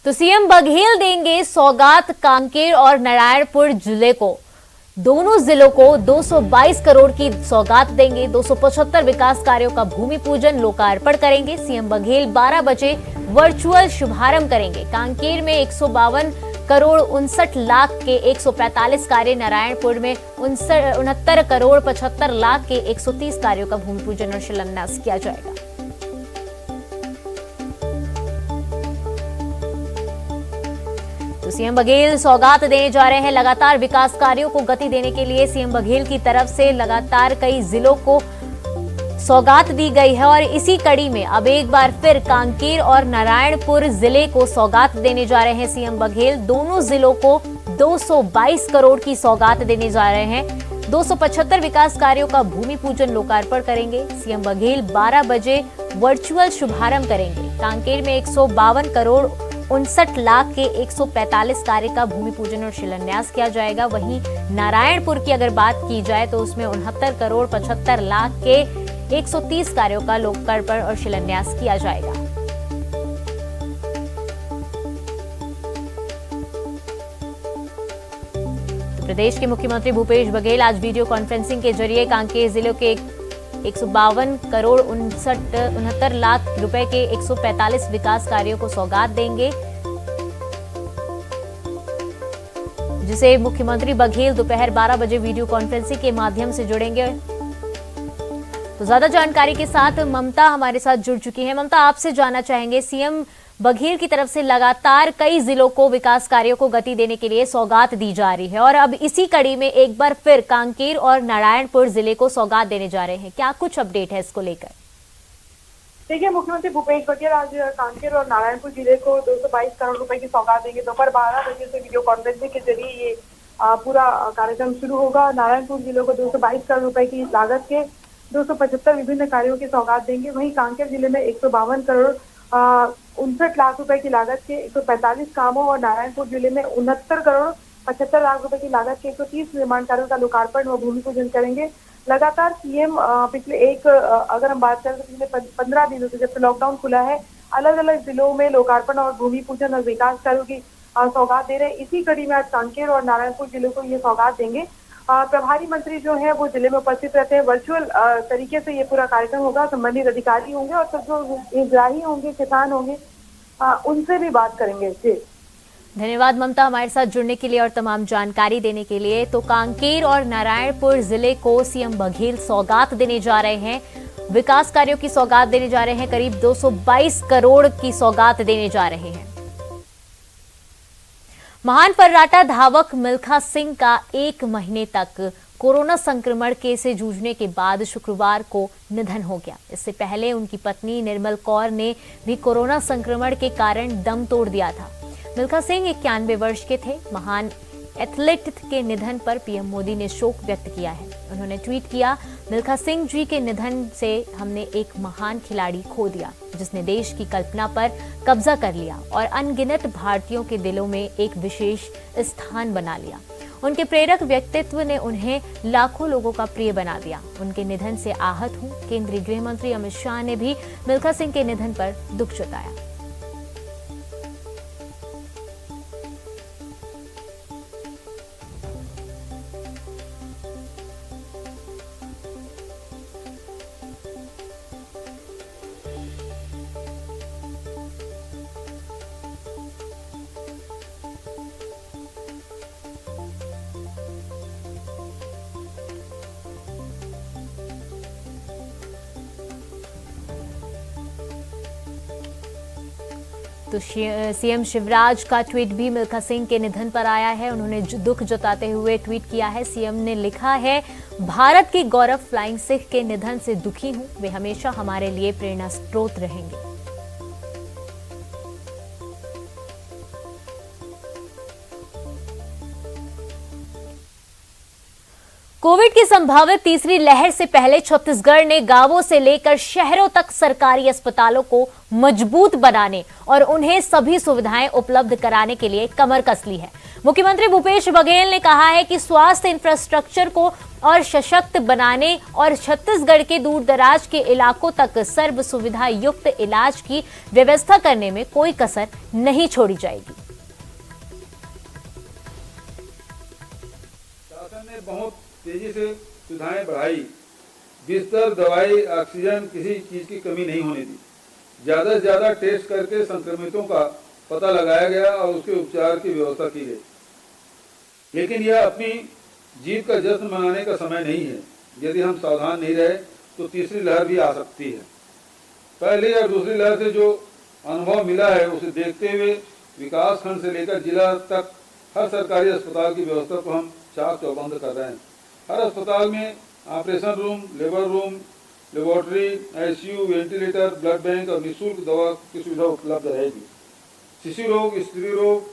तो सीएम बघेल देंगे सौगात कांकेर और नारायणपुर जिले को। दोनों जिलों को 222 करोड़ की सौगात देंगे। 275 विकास कार्यों का भूमि पूजन लोकार्पण करेंगे। सीएम बघेल 12 बजे वर्चुअल शुभारंभ करेंगे। कांकेर में 152 करोड़ 59 लाख के 145 कार्य, नारायणपुर में 69 करोड़ 75 लाख के 130 कार्यों का भूमि पूजन और शिलान्यास किया जाएगा। तो सीएम बघेल सौगात देने जा रहे हैं। लगातार विकास कार्यों को गति देने के लिए सीएम बघेल की तरफ से लगातार कई जिलों को सौगात दी गई है और इसी कड़ी में अब एक बार फिर कांकेर और नारायणपुर जिले को सौगात देने जा रहे हैं सीएम बघेल। दोनों जिलों को 222 करोड़ की सौगात देने जा रहे हैं। 275 विकास कार्यों का भूमि पूजन लोकार्पण करेंगे। सीएम बघेल 12 बजे वर्चुअल शुभारंभ करेंगे। कांकेर में 152 करोड़ 59 लाख के 145 कार्य का भूमि पूजन और शिलान्यास किया जाएगा। वहीं नारायणपुर की अगर बात की जाए तो उसमें 69 करोड़ 75 लाख के 130 कार्यों का लोकार्पण और शिलान्यास किया जाएगा। तो प्रदेश के मुख्यमंत्री भूपेश बघेल आज वीडियो कॉन्फ्रेंसिंग के जरिए कांकेर जिले के 152 करोड़ 69 लाख रुपए के 145 विकास कार्यों को सौगात देंगे, जिसे मुख्यमंत्री बघेल दोपहर 12 बजे वीडियो कॉन्फ्रेंसिंग के माध्यम से जुड़ेंगे। तो ज्यादा जानकारी के साथ ममता हमारे साथ जुड़ चुकी हैं। ममता, आपसे जानना चाहेंगे, सीएम बघेल की तरफ से लगातार कई जिलों को विकास कार्यों को गति देने के लिए सौगात दी जा रही है और अब इसी कड़ी में एक बार फिर कांकेर और नारायणपुर जिले को सौगात देने जा रहे हैं। क्या कुछ अपडेट है इसको लेकर? देखिए, मुख्यमंत्री भूपेश बघेल आज कांकेर और नारायणपुर जिले को 222 करोड़ रुपए की सौगात देंगे। दोपहर 12 बजे से वीडियो कॉन्फ्रेंसिंग के जरिए ये पूरा कार्यक्रम शुरू होगा। नारायणपुर जिले को 222 करोड़ रुपए की लागत के 275 विभिन्न कार्यों की सौगात देंगे। वहीं कांकेर जिले में 152 करोड़ 59 लाख रुपए की लागत के 145 कामों और नारायणपुर जिले में 69 करोड़ 75 लाख रुपए की लागत के 130 निर्माण कार्यों का लोकार्पण व भूमि पूजन करेंगे। लगातार सीएम पिछले अगर हम बात करें तो पिछले 15 दिनों से जब से लॉकडाउन खुला है, अलग अलग जिलों में लोकार्पण और भूमि पूजन और विकास कार्यों की सौगात दे रहे हैं। इसी कड़ी में आज कांकेर और नारायणपुर जिले को ये सौगात देंगे। प्रभारी मंत्री जो है वो जिले में उपस्थित रहते हैं। वर्चुअल तरीके से ये पूरा कार्यक्रम होगा। संबंधित अधिकारी होंगे और सब जो हितग्राही होंगे, किसान होंगे, उनसे भी बात करेंगे। जी, धन्यवाद ममता हमारे साथ जुड़ने के लिए और तमाम जानकारी देने के लिए। तो कांकेर और नारायणपुर जिले को सीएम बघेल सौगात देने जा रहे हैं। विकास कार्यों की सौगात देने जा रहे हैं। करीब 222 करोड़ की सौगात देने जा रहे हैं। महान फर्राटा धावक मिल्खा सिंह का 1 महीने तक कोरोना संक्रमण से जूझने के बाद शुक्रवार को निधन हो गया। इससे पहले उनकी पत्नी निर्मल कौर ने भी कोरोना संक्रमण के कारण दम तोड़ दिया था। मिल्खा सिंह 91 वर्ष के थे। महान एथलीट के निधन पर पीएम मोदी ने शोक व्यक्त किया है। उन्होंने ट्वीट किया, मिल्खा सिंह जी के निधन से हमने एक महान खिलाड़ी खो दिया, जिसने देश की कल्पना पर कब्जा कर लिया और अनगिनत भारतीयों के दिलों में एक विशेष स्थान बना लिया। उनके प्रेरक व्यक्तित्व ने उन्हें लाखों लोगों का प्रिय बना दिया। उनके निधन से आहत हूं। केंद्रीय गृह मंत्री अमित शाह ने भी मिल्खा सिंह के निधन पर दुख जताया। तो सीएम शिवराज का ट्वीट भी मिल्खा सिंह के निधन पर आया है। उन्होंने दुख जताते हुए ट्वीट किया है। सीएम ने लिखा है, भारत के गौरव फ्लाइंग सिख के निधन से दुखी हूं। वे हमेशा हमारे लिए प्रेरणा स्रोत रहेंगे। कोविड की संभावित तीसरी लहर से पहले छत्तीसगढ़ ने गांवों से लेकर शहरों तक सरकारी अस्पतालों को मजबूत बनाने और उन्हें सभी सुविधाएं उपलब्ध कराने के लिए कमर कस ली है। मुख्यमंत्री भूपेश बघेल ने कहा है कि स्वास्थ्य इंफ्रास्ट्रक्चर को और सशक्त बनाने और छत्तीसगढ़ के दूर दराज के इलाकों तक सर्व सुविधा युक्त इलाज की व्यवस्था करने में कोई कसर नहीं छोड़ी जाएगी। शासन ने बहुत तेजी से सुविधाएं बढ़ाई, बिस्तर, दवाई, ऑक्सीजन, किसी चीज की कमी नहीं होने दी। ज्यादा से ज्यादा टेस्ट करके संक्रमितों का पता लगाया गया और उसके उपचार की व्यवस्था की गई। लेकिन यह अपनी जीत का जश्न मनाने का समय नहीं है। यदि हम सावधान नहीं रहे तो तीसरी लहर भी आ सकती है। पहली और दूसरी लहर से जो अनुभव मिला है उसे देखते हुए विकास खंड से लेकर जिला तक हर सरकारी अस्पताल की व्यवस्था को हम चाक चौबंद कर रहे हैं। हर अस्पताल में operation room, labour room, laboratory, ICU, ventilator, blood bank और निःशुल्क दवा की सुविधा उपलब्ध रहेगी। शिशु रोग, स्त्री रोग,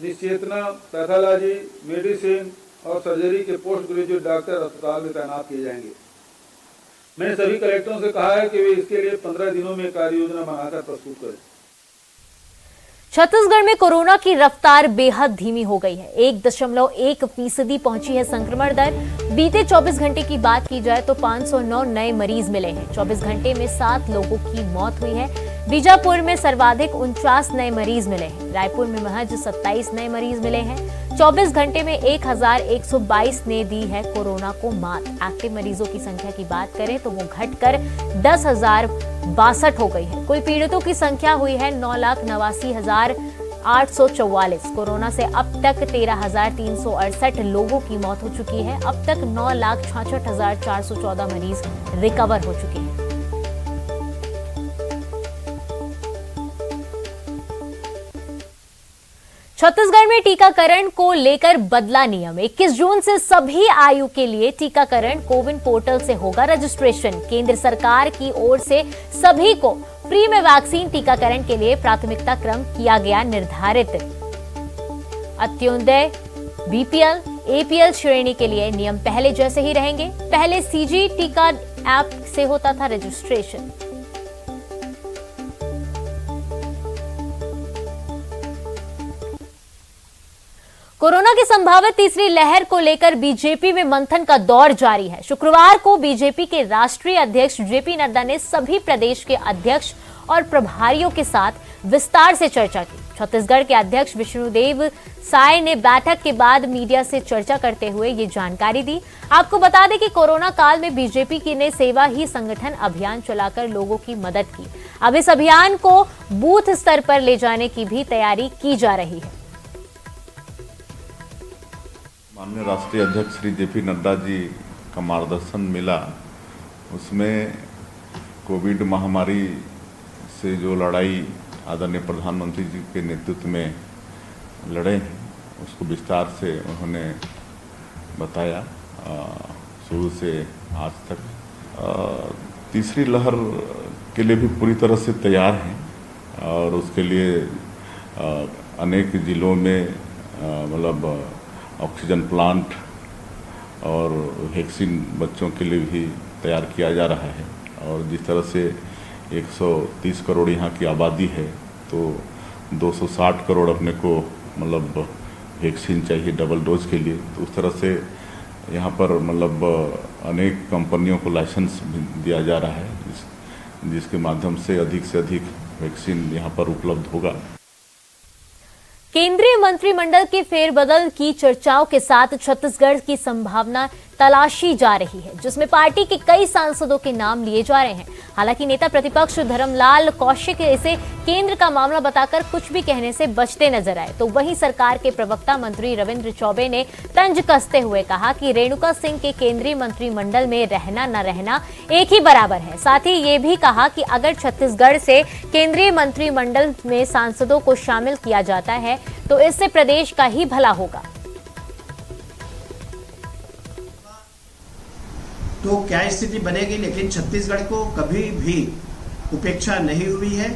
निश्चेतना, पैथोलॉजी, मेडिसिन और सर्जरी के पोस्ट ग्रेजुएट डॉक्टर अस्पताल में तैनात किए जाएंगे। मैंने सभी कलेक्टरों से कहा है कि वे इसके लिए 15 दिनों में कार्य योजना बनाकर प्रस्तुत करें। छत्तीसगढ़ में कोरोना की रफ्तार बेहद धीमी हो गई है। 1.1% पहुंची है संक्रमण दर। बीते 24 घंटे की बात की जाए तो 509 नए मरीज मिले हैं। 24 घंटे में 7 लोगों की मौत हुई है। बीजापुर में सर्वाधिक 49 नए मरीज मिले हैं। रायपुर में महज 27 नए मरीज मिले हैं। 24 घंटे में 1122 ने दी है कोरोना को मात। एक्टिव मरीजों की संख्या की बात करें तो वो घटकर 10,062 हो गई है। कुल पीड़ितों की संख्या हुई है 9,89,844। कोरोना से अब तक 13,368 लोगों की मौत हो चुकी है। अब तक 9,66,414 मरीज रिकवर हो चुके हैं। छत्तीसगढ़ में टीकाकरण को लेकर बदला नियम। 21 जून से सभी आयु के लिए टीकाकरण कोविन पोर्टल से होगा रजिस्ट्रेशन। केंद्र सरकार की ओर से सभी को फ्री में वैक्सीन टीकाकरण के लिए प्राथमिकता क्रम किया गया निर्धारित। अंत्योदय, बीपीएल, एपीएल श्रेणी के लिए नियम पहले जैसे ही रहेंगे। पहले सीजी टीका ऐप से होता था रजिस्ट्रेशन। कोरोना की संभावित तीसरी लहर को लेकर बीजेपी में मंथन का दौर जारी है। शुक्रवार को बीजेपी के राष्ट्रीय अध्यक्ष जेपी नड्डा ने सभी प्रदेश के अध्यक्ष और प्रभारियों के साथ विस्तार से चर्चा की। छत्तीसगढ़ के अध्यक्ष विष्णुदेव साय ने बैठक के बाद मीडिया से चर्चा करते हुए ये जानकारी दी। आपको बता दें कि कोरोना काल में बीजेपी की ने सेवा ही संगठन अभियान चलाकर लोगों की मदद की। अब इस अभियान को बूथ स्तर पर ले जाने की भी तैयारी की जा रही है। माननीय राष्ट्रीय अध्यक्ष श्री जेपी नड्डा जी का मार्गदर्शन मिला। उसमें कोविड महामारी से जो लड़ाई आदरणीय प्रधानमंत्री जी के नेतृत्व में लड़े हैं उसको विस्तार से उन्होंने बताया। शुरू से आज तक तीसरी लहर के लिए भी पूरी तरह से तैयार हैं और उसके लिए अनेक जिलों में मतलब ऑक्सीजन प्लांट और वैक्सीन बच्चों के लिए भी तैयार किया जा रहा है। और जिस तरह से 130 करोड़ यहाँ की आबादी है तो 260 करोड़ अपने को मतलब वैक्सीन चाहिए डबल डोज के लिए। तो उस तरह से यहाँ पर मतलब अनेक कंपनियों को लाइसेंस भी दिया जा रहा है जिसके माध्यम से अधिक वैक्सीन यहाँ पर उपलब्ध होगा। केंद्रीय मंत्रिमंडल के फेरबदल की चर्चाओं के साथ छत्तीसगढ़ की संभावना तलाशी जा रही है, जिसमें पार्टी के कई सांसदों के नाम लिए जा रहे हैं। हालांकि नेता प्रतिपक्ष धर्मलाल कौशिक इसे केंद्र का मामला बताकर कुछ भी कहने से बचते नजर आए। तो वहीं सरकार के प्रवक्ता मंत्री रविंद्र चौबे ने तंज कसते हुए कहा कि रेणुका सिंह के केंद्रीय मंत्रिमंडल में रहना न रहना एक ही बराबर है। साथ ही ये भी कहा कि अगर छत्तीसगढ़ से केंद्रीय मंत्रिमंडल में सांसदों को शामिल किया जाता है तो इससे प्रदेश का ही भला होगा। तो क्या स्थिति बनेगी, लेकिन छत्तीसगढ़ को कभी भी उपेक्षा नहीं हुई है।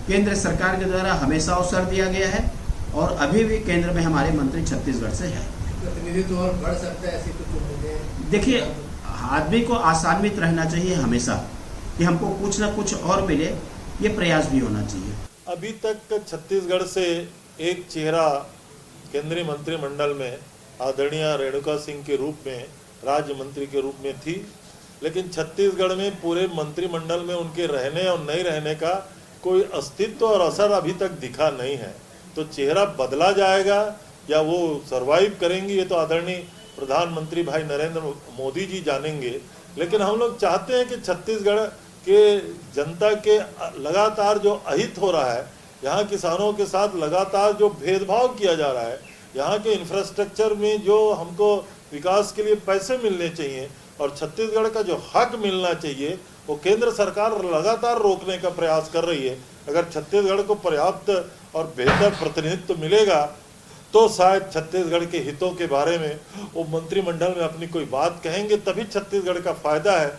केंद्र सरकार के द्वारा हमेशा अवसर दिया गया है और अभी भी केंद्र में हमारे मंत्री छत्तीसगढ़ से है। प्रतिनिधित्व और बढ़ सकता है ऐसी कुछ उम्मीदें? देखिए, आदमी को आसान्वित रहना चाहिए हमेशा कि हमको कुछ ना कुछ और मिले, ये प्रयास भी होना चाहिए। अभी तक छत्तीसगढ़ से एक चेहरा केंद्रीय मंत्रिमंडल में आदरणीय रेणुका सिंह के रूप में राज्य मंत्री के रूप में थी, लेकिन छत्तीसगढ़ में पूरे मंत्रिमंडल में उनके रहने और नहीं रहने का कोई अस्तित्व और असर अभी तक दिखा नहीं है। तो चेहरा बदला जाएगा या वो सरवाइव करेंगी, ये तो आदरणीय प्रधानमंत्री भाई नरेंद्र मोदी जी जानेंगे। लेकिन हम लोग चाहते हैं कि छत्तीसगढ़ के जनता के लगातार जो अहित हो रहा है, यहाँ किसानों के साथ लगातार जो भेदभाव किया जा रहा है, यहाँ के इंफ्रास्ट्रक्चर में जो हमको विकास के लिए पैसे मिलने चाहिए और छत्तीसगढ़ का जो हक मिलना चाहिए, वो केंद्र सरकार लगातार रोकने का प्रयास कर रही है। अगर छत्तीसगढ़ को पर्याप्त और बेहतर प्रतिनिधित्व मिलेगा तो शायद छत्तीसगढ़ के हितों के बारे में वो मंत्रिमंडल में अपनी कोई बात कहेंगे, तभी छत्तीसगढ़ का फायदा है।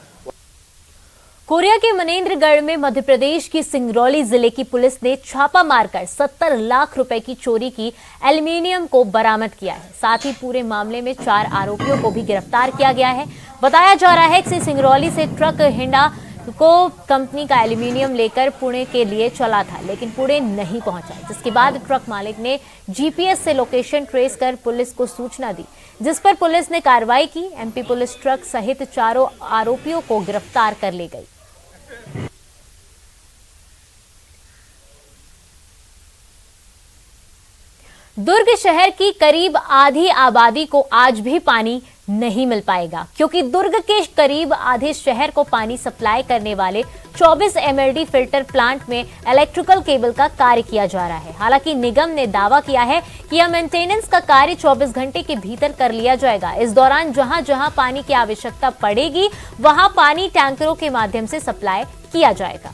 कोरिया के मनेन्द्रगढ़ में मध्य प्रदेश की सिंगरौली जिले की पुलिस ने छापा मारकर 70 लाख रुपए की चोरी की एल्युमिनियम को बरामद किया है। साथ ही पूरे मामले में 4 आरोपियों को भी गिरफ्तार किया गया है। बताया जा रहा है कि सिंगरौली से ट्रक हिंडा को कंपनी का एल्युमिनियम लेकर पुणे के लिए चला था, लेकिन पुणे नहीं पहुंचा, जिसके बाद ट्रक मालिक ने जीपीएस से लोकेशन ट्रेस कर पुलिस को सूचना दी, जिस पर पुलिस ने कार्रवाई की। एमपी पुलिस ट्रक सहित 4 आरोपियों को गिरफ्तार कर ले गई। दुर्ग शहर की करीब आधी आबादी को आज भी पानी नहीं मिल पाएगा, क्योंकि दुर्ग के करीब आधे शहर को पानी सप्लाई करने वाले 24 एमएलडी फिल्टर प्लांट में इलेक्ट्रिकल केबल का कार्य किया जा रहा है। हालांकि निगम ने दावा किया है कि यह मेंटेनेंस का कार्य 24 घंटे के भीतर कर लिया जाएगा। इस दौरान जहां जहां पानी की आवश्यकता पड़ेगी वहां पानी टैंकरों के माध्यम से सप्लाई किया जाएगा।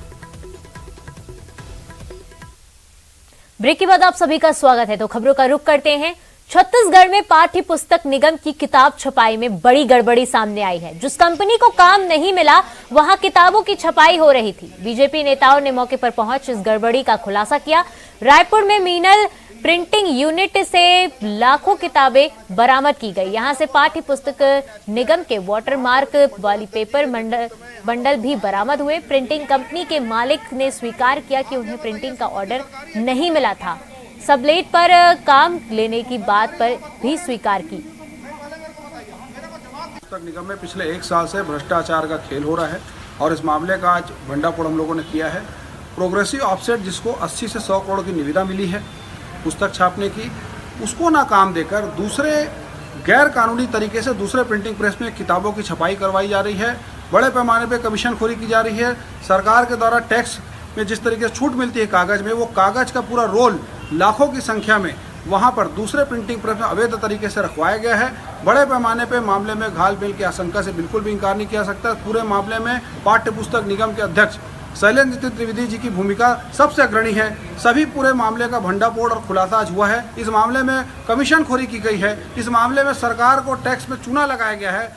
ब्रेक के बाद आप सभी का स्वागत है। तो खबरों का रुख करते हैं। छत्तीसगढ़ में पाठ्य पुस्तक निगम की किताब छपाई में बड़ी गड़बड़ी सामने आई है। जिस कंपनी को काम नहीं मिला वहां किताबों की छपाई हो रही थी। बीजेपी नेताओं ने मौके पर पहुंच इस गड़बड़ी का खुलासा किया। रायपुर में मीनल प्रिंटिंग यूनिट से लाखों किताबें बरामद की गई। यहां से पाठ्य पुस्तक निगम के वाटरमार्क वाली पेपर बंडल भी बरामद हुए। प्रिंटिंग कंपनी के मालिक ने स्वीकार किया कि उन्हें प्रिंटिंग का ऑर्डर नहीं मिला था। सबलेट पर काम लेने की बात पर भी स्वीकार की। पुस्तक निगम में पिछले 1 साल से भ्रष्टाचार का खेल हो रहा है और इस मामले का आज भंडाफोड़ हम लोगों ने किया है। प्रोग्रेसिव ऑफसेट जिसको 80 से 100 करोड़ की निविदा मिली है पुस्तक छापने की, उसको ना काम देकर दूसरे गैर कानूनी तरीके से दूसरे प्रिंटिंग प्रेस में किताबों की छपाई करवाई जा रही है। बड़े पैमाने पे कमीशनखोरी की जा रही है। सरकार के द्वारा टैक्स में जिस तरीके से छूट मिलती है कागज़ में, वो कागज़ का पूरा रोल लाखों की संख्या में वहाँ पर दूसरे प्रिंटिंग प्रेस में अवैध तरीके से रखवाया गया है। बड़े पैमाने पे मामले में घाल-मेल की आशंका से बिल्कुल भी इंकार नहीं किया सकता। पूरे मामले में पाठ्य पुस्तक निगम के अध्यक्ष शैलेंद्र त्रिवेदी जी की भूमिका सबसे अग्रणी है। सभी पूरे मामले का भंडाफोड़ और खुलासा आज हुआ है। इस मामले में कमीशनखोरी की गई है। इस मामले में सरकार को टैक्स में चूना लगाया गया है।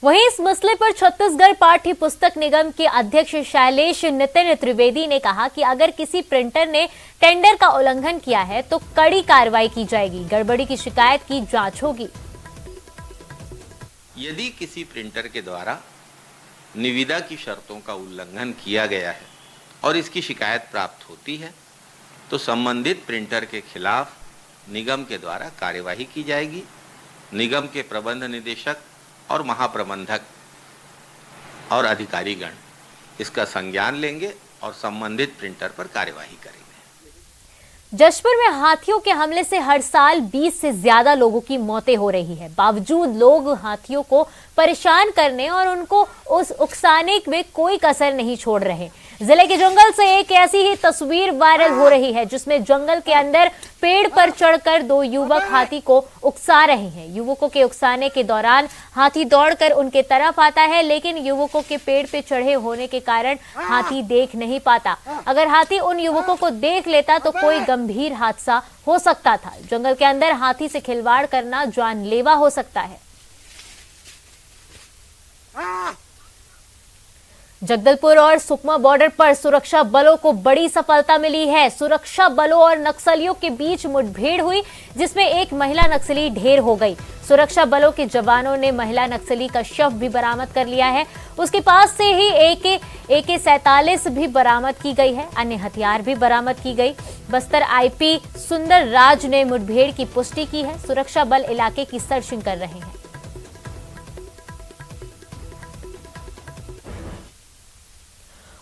वहीं इस मसले पर छत्तीसगढ़ पाठ्य पुस्तक निगम के अध्यक्ष शैलेश नितिन त्रिवेदी ने कहा कि अगर किसी प्रिंटर ने टेंडर का उल्लंघन किया है तो कड़ी कार्रवाई की जाएगी। गड़बड़ी की शिकायत की जांच होगी। यदि किसी प्रिंटर के द्वारा निविदा की शर्तों का उल्लंघन किया गया है और इसकी शिकायत प्राप्त होती है तो संबंधित प्रिंटर के खिलाफ निगम के द्वारा कार्यवाही की जाएगी। निगम के प्रबंध निदेशक और महाप्रबंधक और अधिकारीगण इसका संज्ञान लेंगे और संबंधित प्रिंटर पर कार्यवाही करेंगे। जशपुर में हाथियों के हमले से हर साल 20 से ज्यादा लोगों की मौतें हो रही है। बावजूद लोग हाथियों को परेशान करने और उनको उकसाने में कोई कसर नहीं छोड़ रहे। जिले के जंगल से एक ऐसी ही तस्वीर वायरल हो रही है जिसमें जंगल के अंदर पेड़ पर चढ़कर 2 युवक हाथी को उकसा रहे हैं। युवकों के उकसाने के दौरान हाथी दौड़कर उनके तरफ आता है, लेकिन युवकों के पेड़ पे चढ़े होने के कारण हाथी देख नहीं पाता। अगर हाथी उन युवकों को देख लेता तो कोई गंभीर हादसा हो सकता था। जंगल के अंदर हाथी से खिलवाड़ करना जानलेवा हो सकता है। जगदलपुर और सुकमा बॉर्डर पर सुरक्षा बलों को बड़ी सफलता मिली है। सुरक्षा बलों और नक्सलियों के बीच मुठभेड़ हुई जिसमें एक महिला नक्सली ढेर हो गई। सुरक्षा बलों के जवानों ने महिला नक्सली का शव भी बरामद कर लिया है। उसके पास से ही AK-47 भी बरामद की गई है। अन्य हथियार भी बरामद की गई। बस्तर IP सुंदर राज ने मुठभेड़ की पुष्टि की है। सुरक्षा बल इलाके की सर्चिंग कर रहे हैं।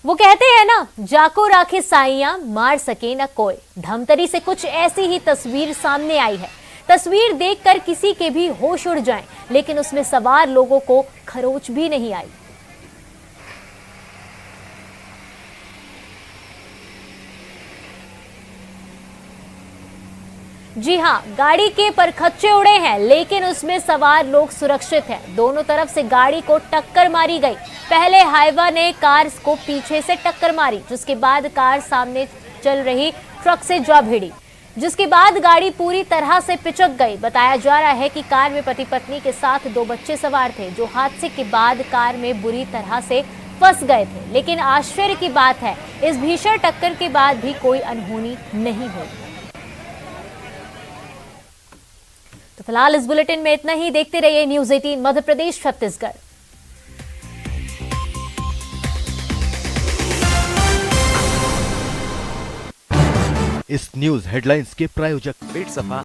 वो कहते हैं ना, जाको राखे साइयां मार सके ना कोई। धमतरी से कुछ ऐसी ही तस्वीर सामने आई है। तस्वीर देखकर किसी के भी होश उड़ जाएं, लेकिन उसमें सवार लोगों को खरोच भी नहीं आई। जी हां, गाड़ी के परखच्चे उड़े हैं, लेकिन उसमें सवार लोग सुरक्षित हैं। दोनों तरफ से गाड़ी को टक्कर मारी गई। पहले हाइवा ने कार को पीछे से टक्कर मारी, जिसके बाद कार सामने चल रही ट्रक से जा भिड़ी, जिसके बाद गाड़ी पूरी तरह से पिचक गई। बताया जा रहा है कि कार में पति पत्नी के साथ 2 बच्चे सवार थे, जो हादसे के बाद कार में बुरी तरह से फंस गए थे। लेकिन आश्चर्य की बात है, इस भीषण टक्कर के बाद भी कोई अनहोनी नहीं हुई। तो फिलहाल इस बुलेटिन में इतना ही। देखते रहिए न्यूज़ 18 मध्य प्रदेश छत्तीसगढ़। इस न्यूज हेडलाइंस के प्रायोजक पेट सफा